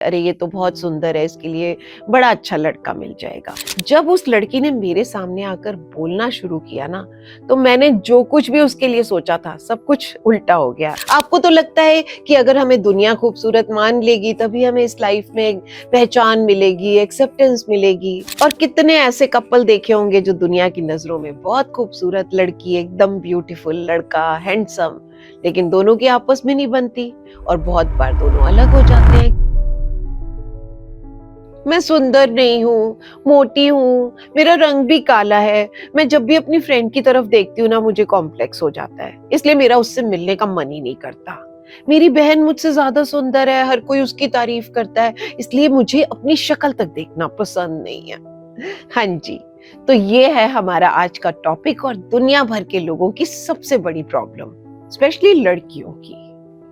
अरे ये तो बहुत सुंदर है, इसके लिए बड़ा अच्छा लड़का मिल जाएगा। जब उस लड़की ने मेरे सामने आकर बोलना शुरू किया ना, तो मैंने जो कुछ भी उसके लिए सोचा था सब कुछ उल्टा हो गया। आपको तो लगता है कि अगर हमें दुनिया खूबसूरत मान लेगी तभी हमें इस लाइफ में एक पहचान मिलेगी, एक्सेप्टेंस मिलेगी। और कितने ऐसे कपल देखे होंगे जो दुनिया की नजरों में बहुत खूबसूरत लड़की, एकदम ब्यूटीफुल लड़का, हैंडसम, लेकिन दोनों की आपस में नहीं बनती और बहुत बार दोनों अलग हो जाते हैं। मैं सुंदर नहीं हूँ, मोटी हूँ, मेरा रंग भी काला है। मैं जब भी अपनी फ्रेंड की तरफ देखती हूँ ना, मुझे कॉम्प्लेक्स हो जाता है, इसलिए मेरा उससे मिलने का मन ही नहीं करता। मेरी बहन मुझसे ज्यादा सुंदर है, हर कोई उसकी तारीफ करता है, इसलिए मुझे अपनी शक्ल तक देखना पसंद नहीं है। हाँ जी, तो ये है हमारा आज का टॉपिक और दुनिया भर के लोगों की सबसे बड़ी प्रॉब्लम, स्पेशली लड़कियों की।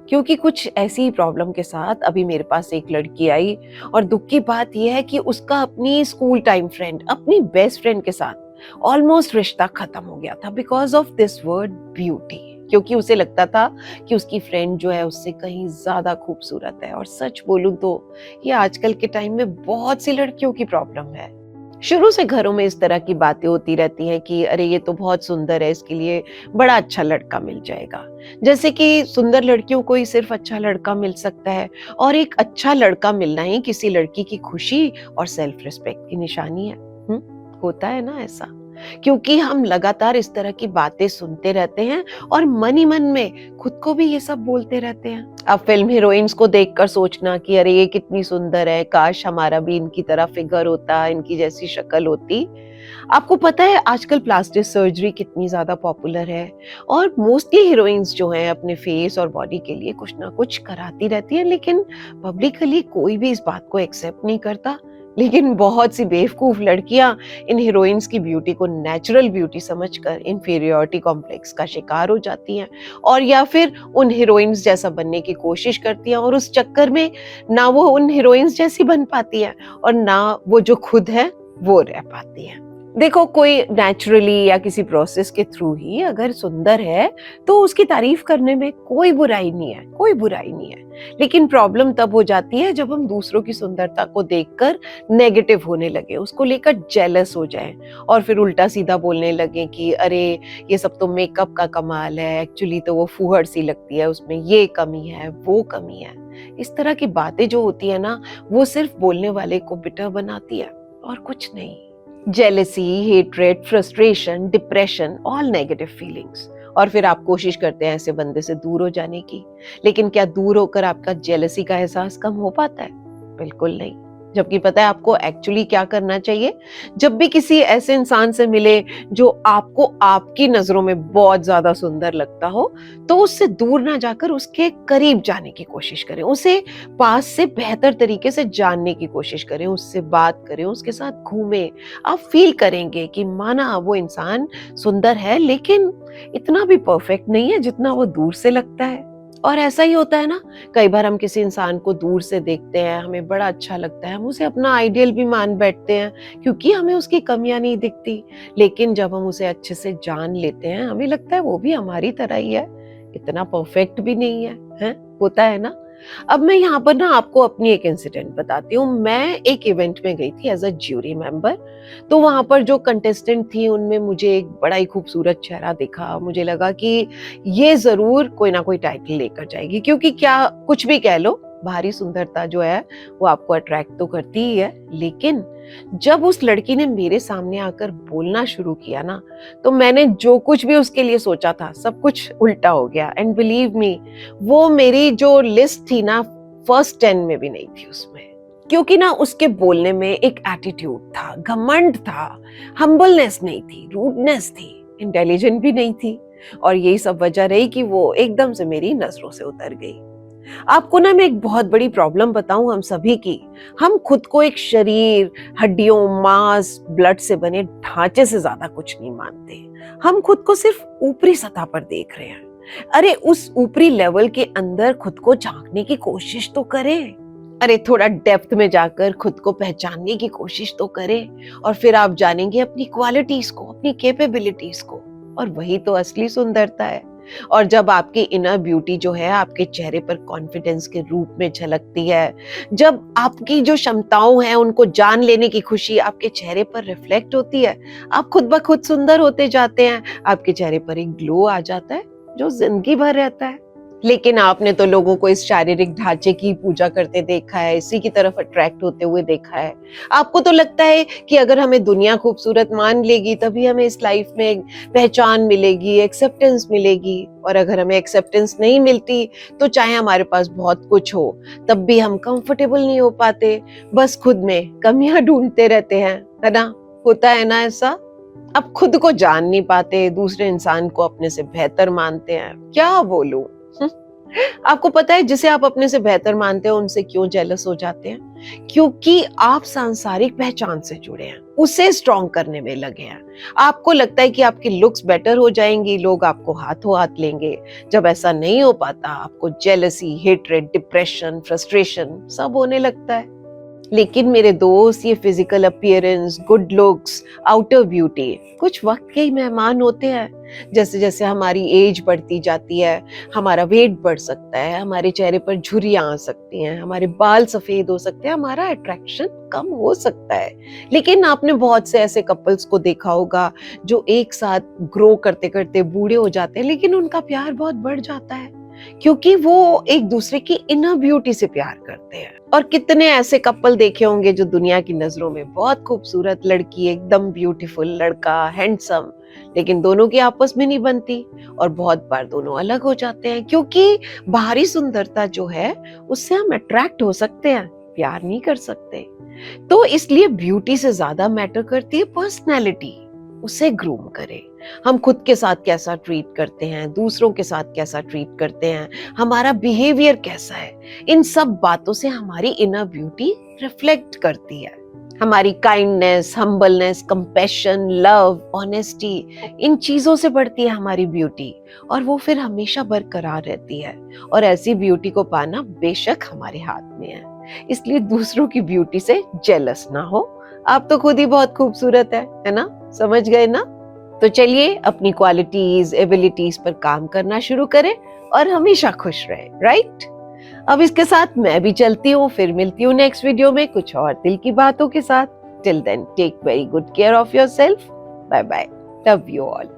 क्योंकि कुछ ऐसी ही प्रॉब्लम के साथ अभी मेरे पास एक लड़की आई और दुख की बात यह है कि उसका अपनी स्कूल टाइम फ्रेंड, अपनी बेस्ट फ्रेंड के साथ ऑलमोस्ट रिश्ता खत्म हो गया था because of this word beauty. क्योंकि उसे लगता था कि उसकी फ्रेंड जो है उससे कहीं ज्यादा खूबसूरत है। और सच बोलूं तो ये आजकल के टाइम में बहुत सी लड़कियों की प्रॉब्लम है। शुरू से घरों में इस तरह की बातें होती रहती हैं कि अरे ये तो बहुत सुंदर है, इसके लिए बड़ा अच्छा लड़का मिल जाएगा। जैसे कि सुंदर लड़कियों को ही सिर्फ अच्छा लड़का मिल सकता है और एक अच्छा लड़का मिलना ही किसी लड़की की खुशी और सेल्फ रिस्पेक्ट की निशानी है। होता है ना ऐसा? क्योंकि हम लगातार इस तरह की बातें सुनते रहते हैं और मन ही मन में खुद को भी ये सब बोलते रहते हैं। अब फिल्म हीरोइंस को देखकर सोचना कि अरे ये कितनी सुंदर है, काश हमारा भी इनकी तरह फिगर होता, इनकी जैसी शक्ल होती। आपको पता है आजकल प्लास्टिक सर्जरी कितनी ज्यादा पॉपुलर है और मोस्टली हीरोइंस जो हैं अपने फेस और बॉडी के लिए कुछ ना कुछ कराती रहती हैं, लेकिन पब्लिकली कोई भी इस बात को एक्सेप्ट नहीं करता। लेकिन बहुत सी बेवकूफ लड़कियां इन हीरोइंस की ब्यूटी को नेचुरल ब्यूटी समझकर इंफीरियरिटी कॉम्प्लेक्स का शिकार हो जाती हैं और या फिर उन हीरोइंस जैसा बनने की कोशिश करती हैं और उस चक्कर में ना वो उन हीरोइंस जैसी बन पाती हैं और ना वो जो खुद है वो रह पाती हैं। देखो, कोई नेचुरली या किसी प्रोसेस के थ्रू ही अगर सुंदर है तो उसकी तारीफ करने में कोई बुराई नहीं है, कोई बुराई नहीं है। लेकिन प्रॉब्लम तब हो जाती है जब हम दूसरों की सुंदरता को देखकर नेगेटिव होने लगे, उसको लेकर जेलस हो जाएं और फिर उल्टा सीधा बोलने लगे कि अरे ये सब तो मेकअप का कमाल है, एक्चुअली तो वो फूहड़ सी लगती है, उसमें ये कमी है, वो कमी है। इस तरह की बातें जो होती है ना, वो सिर्फ बोलने वाले को बिटर बनाती है और कुछ नहीं। Jealousy, hatred, frustration, depression, all negative feelings. और फिर आप कोशिश करते हैं ऐसे बंदे से दूर हो जाने की, लेकिन क्या दूर होकर आपका जेलेसी का एहसास कम हो पाता है? बिल्कुल नहीं। जबकि पता है आपको एक्चुअली क्या करना चाहिए? जब भी किसी ऐसे इंसान से मिले जो आपको आपकी नजरों में बहुत ज्यादा सुंदर लगता हो, तो उससे दूर ना जाकर उसके करीब जाने की कोशिश करें, उसे पास से बेहतर तरीके से जानने की कोशिश करें, उससे बात करें, उसके साथ घूमें। आप फील करेंगे कि माना वो इंसान सुंदर है लेकिन इतना भी परफेक्ट नहीं है जितना वो दूर से लगता है। और ऐसा ही होता है ना, कई बार हम किसी इंसान को दूर से देखते हैं, हमें बड़ा अच्छा लगता है, हम उसे अपना आइडियल भी मान बैठते हैं क्योंकि हमें उसकी कमियां नहीं दिखती। लेकिन जब हम उसे अच्छे से जान लेते हैं, हमें लगता है वो भी हमारी तरह ही है, इतना परफेक्ट भी नहीं है, हैं? होता है ना? अब मैं यहाँ पर ना आपको अपनी एक इंसिडेंट बताती हूँ। मैं एक इवेंट में गई थी एज अ ज्यूरी मेंबर। तो वहां पर जो कंटेस्टेंट थी उनमें मुझे एक बड़ा ही खूबसूरत चेहरा दिखा। मुझे लगा कि ये जरूर कोई ना कोई टाइटल लेकर जाएगी, क्योंकि क्या कुछ भी कह लो, बाहरी सुंदरता जो है वो आपको अट्रैक्ट तो करती ही है। लेकिन जब उस लड़की ने मेरे सामने आकर बोलना शुरू किया ना, तो मैंने जो कुछ भी उसके लिए सोचा था सब कुछ उल्टा हो गया। एंड बिलीव मी, वो मेरी जो लिस्ट थी ना, फर्स्ट 10 में भी नहीं थी उसमें। क्योंकि ना उसके बोलने में एक एटीट्यूड था, घमंड था, हम्बलनेस नहीं थी, रूडनेस थी, इंटेलिजेंट भी नहीं थी। और यही सब वजह रही कि वो एकदम से मेरी नजरों से उतर गई। आपको ना मैं एक बहुत बड़ी प्रॉब्लम बताऊं हम सभी की, हम खुद को एक शरीर, हड्डियों, मांस, ब्लड से बने ढांचे से ज्यादा कुछ नहीं मानते। हम खुद को सिर्फ ऊपरी सतह पर देख रहे हैं। अरे उस ऊपरी लेवल के अंदर खुद को झांकने की कोशिश तो करें। अरे थोड़ा डेप्थ में जाकर खुद को पहचानने की कोशिश तो करें और फिर आप जानेंगे अपनी क्वालिटीज को, अपनी कैपेबिलिटीज को। और वही तो असली सुंदरता है। और जब आपकी इनर ब्यूटी जो है आपके चेहरे पर कॉन्फिडेंस के रूप में झलकती है, जब आपकी जो क्षमताओं हैं उनको जान लेने की खुशी आपके चेहरे पर रिफ्लेक्ट होती है, आप खुद ब खुद सुंदर होते जाते हैं, आपके चेहरे पर एक ग्लो आ जाता है जो जिंदगी भर रहता है। लेकिन आपने तो लोगों को इस शारीरिक ढांचे की पूजा करते देखा है, इसी की तरफ अट्रैक्ट होते हुए देखा है। आपको तो लगता है कि अगर हमें दुनिया खूबसूरत मान लेगी तभी हमें इस लाइफ में पहचान मिलेगी, एक्सेप्टेंस मिलेगी। और अगर हमें एक्सेप्टेंस नहीं मिलती तो चाहे हमारे पास बहुत कुछ हो तब भी हम कंफर्टेबल नहीं हो पाते, बस खुद में कमियां ढूंढते रहते हैं, है ना? होता है ना ऐसा? अब खुद को जान नहीं पाते, दूसरे इंसान को अपने से बेहतर मानते हैं। क्या बोलूं? आपको पता है जिसे आप अपने से बेहतर मानते हो उनसे क्यों जेलस हो जाते हैं? क्योंकि आप सांसारिक पहचान से जुड़े हैं, उसे स्ट्रॉन्ग करने में लगे हैं। आपको लगता है कि आपकी लुक्स बेटर हो जाएंगी, लोग आपको हाथों हाथ लेंगे। जब ऐसा नहीं हो पाता आपको जेलसी, हेट्रेड, डिप्रेशन, फ्रस्ट्रेशन सब होने लगता है। लेकिन मेरे दोस्त, ये physical appearance, good looks, outer beauty कुछ वक्त के ही मेहमान होते हैं। जैसे जैसे हमारी एज बढ़ती जाती है, हमारा वेट बढ़ सकता है, हमारे चेहरे पर झुर्रियां आ सकती हैं, हमारे बाल सफेद हो सकते हैं, हमारा अट्रैक्शन कम हो सकता है। लेकिन आपने बहुत से ऐसे कपल्स को देखा होगा जो एक साथ ग्रो करते करते बूढ़े हो जाते हैं, लेकिन उनका प्यार बहुत बढ़ जाता है क्योंकि वो एक दूसरे की इनर ब्यूटी से प्यार करते हैं। और कितने ऐसे कपल देखे होंगे जो दुनिया की नजरों में बहुत खूबसूरत, लड़की एकदम ब्यूटीफुल, लड़का हैंडसम, लेकिन दोनों की आपस में नहीं बनती और बहुत बार दोनों अलग हो जाते हैं क्योंकि बाहरी सुंदरता जो है उससे हम अट्रैक्ट हो सकते हैं, प्यार नहीं कर सकते। तो इसलिए ब्यूटी से ज्यादा मैटर करती है पर्सनैलिटी। उसे ग्रूम करें। हम खुद के साथ कैसा ट्रीट करते हैं, दूसरों के साथ कैसा ट्रीट करते हैं, हमारा बिहेवियर कैसा है, इन सब बातों से हमारी इनर ब्यूटी रिफ्लेक्ट करती है। हमारी kindness, humbleness, compassion, love, honesty, इन चीजों से बढ़ती है हमारी ब्यूटी और वो फिर हमेशा बरकरार रहती है। और ऐसी ब्यूटी को पाना बेशक हमारे हाथ में है, इसलिए दूसरों की ब्यूटी से जेलस ना हो। आप तो खुद ही बहुत खूबसूरत है ना? समझ गए ना? तो चलिए अपनी क्वालिटीज, एबिलिटीज पर काम करना शुरू करें और हमेशा खुश रहे, राइट? अब इसके साथ मैं भी चलती हूँ, फिर मिलती हूँ नेक्स्ट वीडियो में कुछ और दिल की बातों के साथ। Till then take very good care of yourself. Bye bye, love you all.